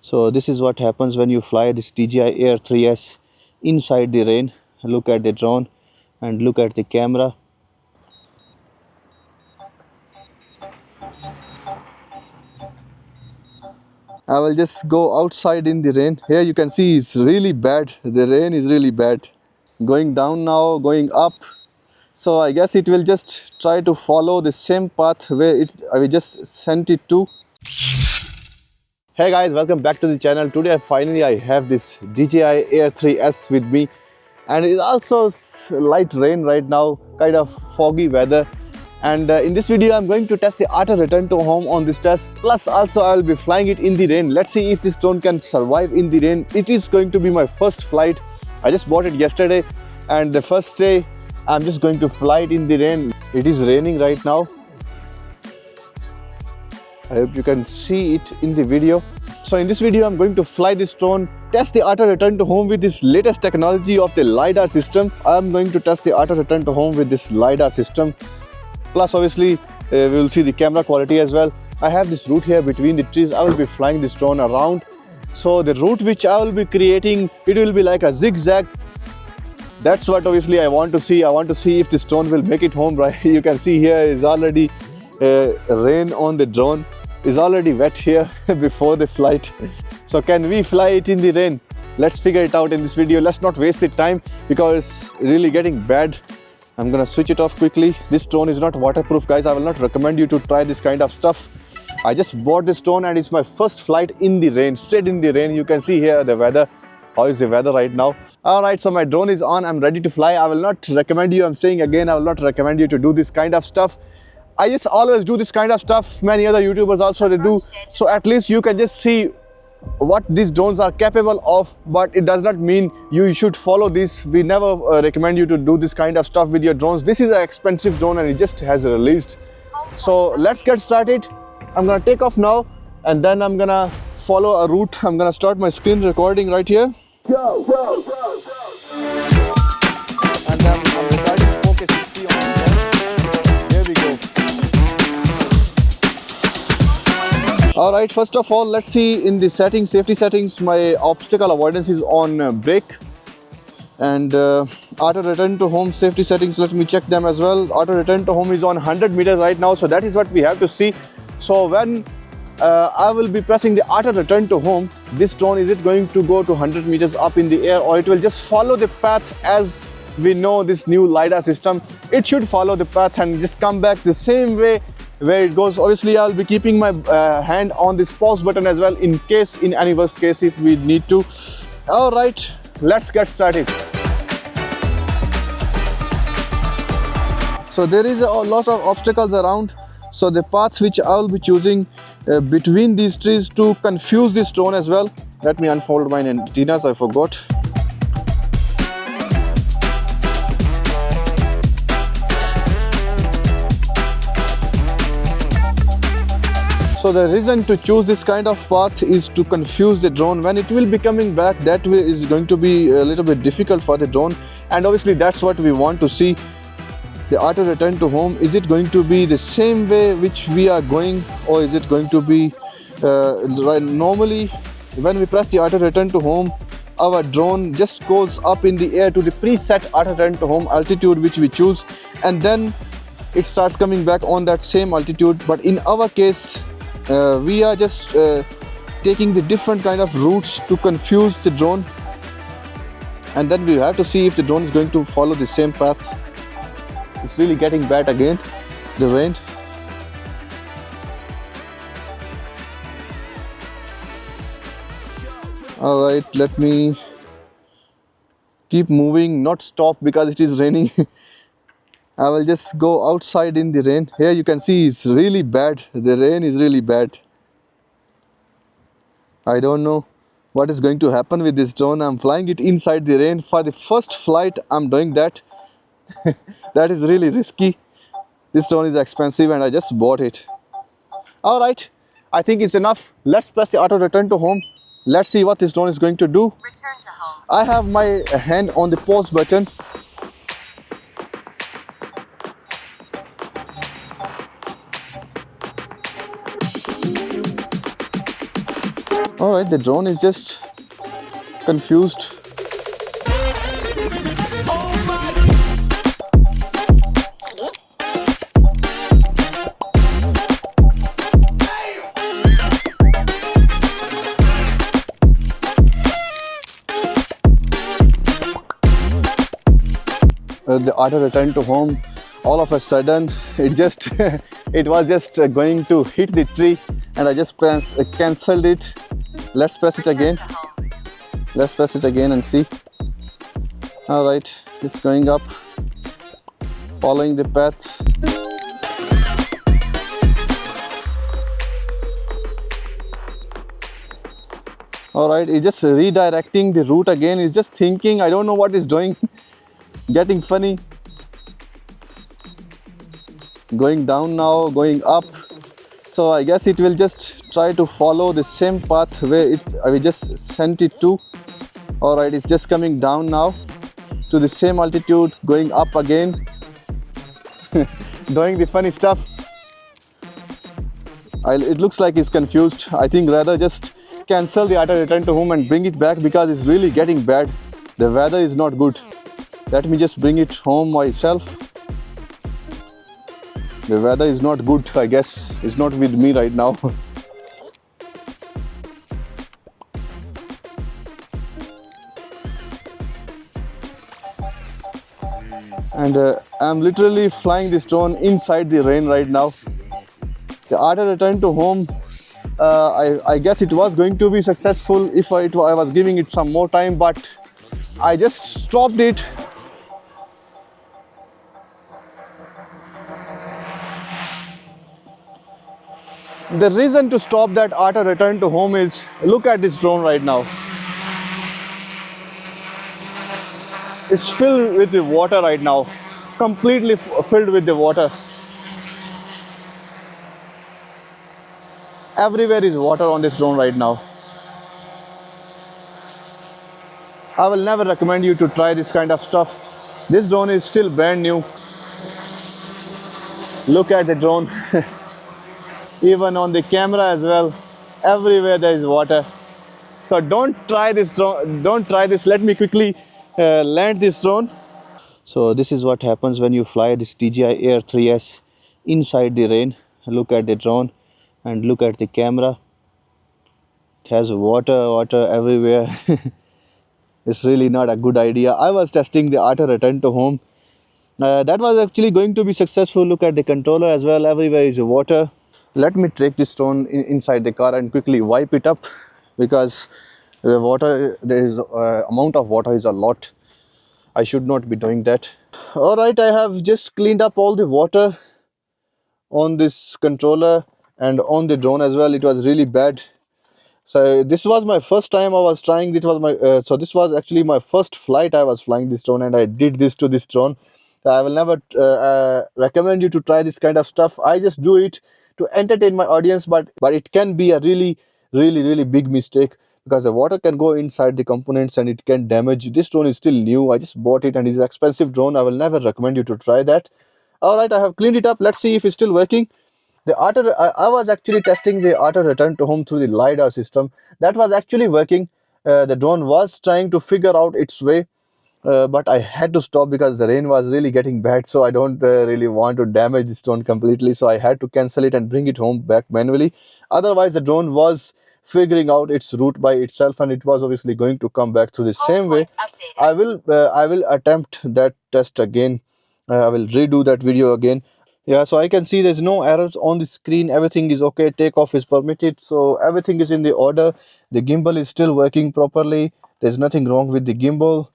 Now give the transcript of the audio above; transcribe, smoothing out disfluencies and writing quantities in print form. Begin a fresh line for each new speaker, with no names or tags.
So this is what happens when you fly this DJI Air 3s inside the rain. Look at the drone and look at the camera. I will just go outside in the rain. Here you can see it's really bad. The rain is really bad. Going down now, going up. So I guess it will just try to follow the same path where we just sent it to. Hey guys, welcome back to the channel. Today finally I have this DJI Air 3s with me, and it's also light rain right now, kind of foggy weather. And in this video I'm going to test the auto return to home on this test, plus also I will be flying it in the rain. Let's see if this drone can survive in the rain. It is going to be my first flight. I just bought it yesterday, and the first day I'm just going to fly it in the rain. It is raining right now. I hope you can see it in the video. So in this video I'm going to fly this drone, test the auto return to home with this latest technology of the LiDAR system. I'm going to test the auto return to home with this LiDAR system. Plus obviously we will see the camera quality as well. I have this route here between the trees. I will be flying this drone around. So the route which I will be creating, it will be like a zigzag. That's what obviously I want to see. I want to see if this drone will make it home, right? You can see here is already rain on the drone. Is already wet here before the flight. So can we fly it in the rain? Let's figure it out in this video. Let's not waste the time because it's really getting bad. I'm gonna switch it off quickly. This drone is not waterproof, guys. I will not recommend you to try this kind of stuff. I just bought this drone and it's my first flight in the rain, straight in the rain. You can see here the weather. How is the weather right now? All right, so my drone is on. I'm ready to fly. I will not recommend you, I'm saying again, I will not recommend you to do this kind of stuff. I just always do this kind of stuff. Many other YouTubers also they do. So at least you can just see what these drones are capable of, but it does not mean you should follow this. We never recommend you to do this kind of stuff with your drones. This is an expensive drone and it just has released. So let's get started. I'm gonna take off now and then I'm gonna follow a route. I'm gonna start my screen recording right here. Go, go, go, go. And then I'm recording focus 60 on that. There we go. All right, first of all, let's see in the settings, safety settings, my obstacle avoidance is on brake, and auto return to home safety settings, let me check them as well. Auto return to home is on 100 meters right now, so that is what we have to see. So when I will be pressing the auto return to home, this drone, is it going to go to 100 meters up in the air, or it will just follow the path as we know this new LiDAR system? It should follow the path and just come back the same way where it goes. Obviously I'll be keeping my hand on this pause button as well in case, in any worst case, if we need to. All right, let's get started. So there is a lot of obstacles around, so the paths which I will be choosing between these trees to confuse this drone as well. Let me unfold my antennas, I forgot. So the reason to choose this kind of path is to confuse the drone. When it will be coming back, that way is going to be a little bit difficult for the drone, and obviously that's what we want to see. The auto return to home, is it going to be the same way which we are going, or is it going to be normally when we press the auto return to home, our drone just goes up in the air to the preset auto return to home altitude which we choose, and then it starts coming back on that same altitude. But in our case, we are just taking the different kind of routes to confuse the drone, and then we have to see if the drone is going to follow the same paths. It's really getting bad again, the rain. All right, let me keep moving, not stop because it is raining. I will just go outside in the rain. Here you can see it's really bad. The rain is really bad. I don't know what is going to happen with this drone. I'm flying it inside the rain. For the first flight, I'm doing that. That is really risky. This drone is expensive and I just bought it. All right, I think it's enough. Let's press the auto return to home. Let's see what this drone is going to do. Return to home. I have my hand on the pause button. All right, the drone is just confused. The auto returned to home. All of a sudden, it just it was just going to hit the tree, and I just cancelled it. Let's press it again. Let's press it again and see. All right, it's going up, following the path. All right, it's just redirecting the route again. It's just thinking, I don't know what it's doing. Getting funny. Going down now, going up. So I guess it will just try to follow the same path where we just sent it to. All right, it's just coming down now to the same altitude, going up again. Doing the funny stuff. It looks like it's confused. I think rather just cancel the auto return to home and bring it back, because it's really getting bad. The weather is not good. Let me just bring it home myself. The weather is not good, I guess. It's not with me right now. And I'm literally flying this drone inside the rain right now. The auto return to home, I guess it was going to be successful if I was giving it some more time, but I just stopped it. The reason to stop that auto return to home is, look at this drone right now. It's filled with the water right now, completely filled with the water. Everywhere is water on this drone right now. I will never recommend you to try this kind of stuff. This drone is still brand new. Look at the drone. Even on the camera as well, everywhere there is water. So don't try this drone. Don't try this. Let me quickly land this drone. So this is what happens when you fly this DJI Air3s inside the rain. Look at the drone and look at the camera. It has water everywhere. It's really not a good idea. I was testing the auto return to home. That was actually going to be successful. Look at the controller as well. Everywhere is water. Let me take this drone inside the car and quickly wipe it up, because the water, there is amount of water is a lot. I should not be doing that. All right, I have just cleaned up all the water on this controller and on the drone as well. It was really bad. So this was my first time I was trying. This was actually my first flight. I was flying this drone, and I did this to this drone. I will never recommend you to try this kind of stuff. I just do it to entertain my audience, but it can be a really big mistake, because the water can go inside the components and it can damage. This drone is still new. I just bought it and it's an expensive drone. I will never recommend you to try that. All right, I have cleaned it up. Let's see if it's still working. I was actually testing the auto return to home through the LiDAR system. That was actually working. The drone was trying to figure out its way, but I had to stop because the rain was really getting bad. So I don't really want to damage this drone completely. So I had to cancel it and bring it home back manually. Otherwise, the drone was figuring out its route by itself, and it was obviously going to come back through the same way. I will attempt that test again. I will redo that video again. Yeah, so I can see there's no errors on the screen. Everything is okay. Takeoff is permitted. So everything is in the order. The gimbal is still working properly. There's nothing wrong with the gimbal.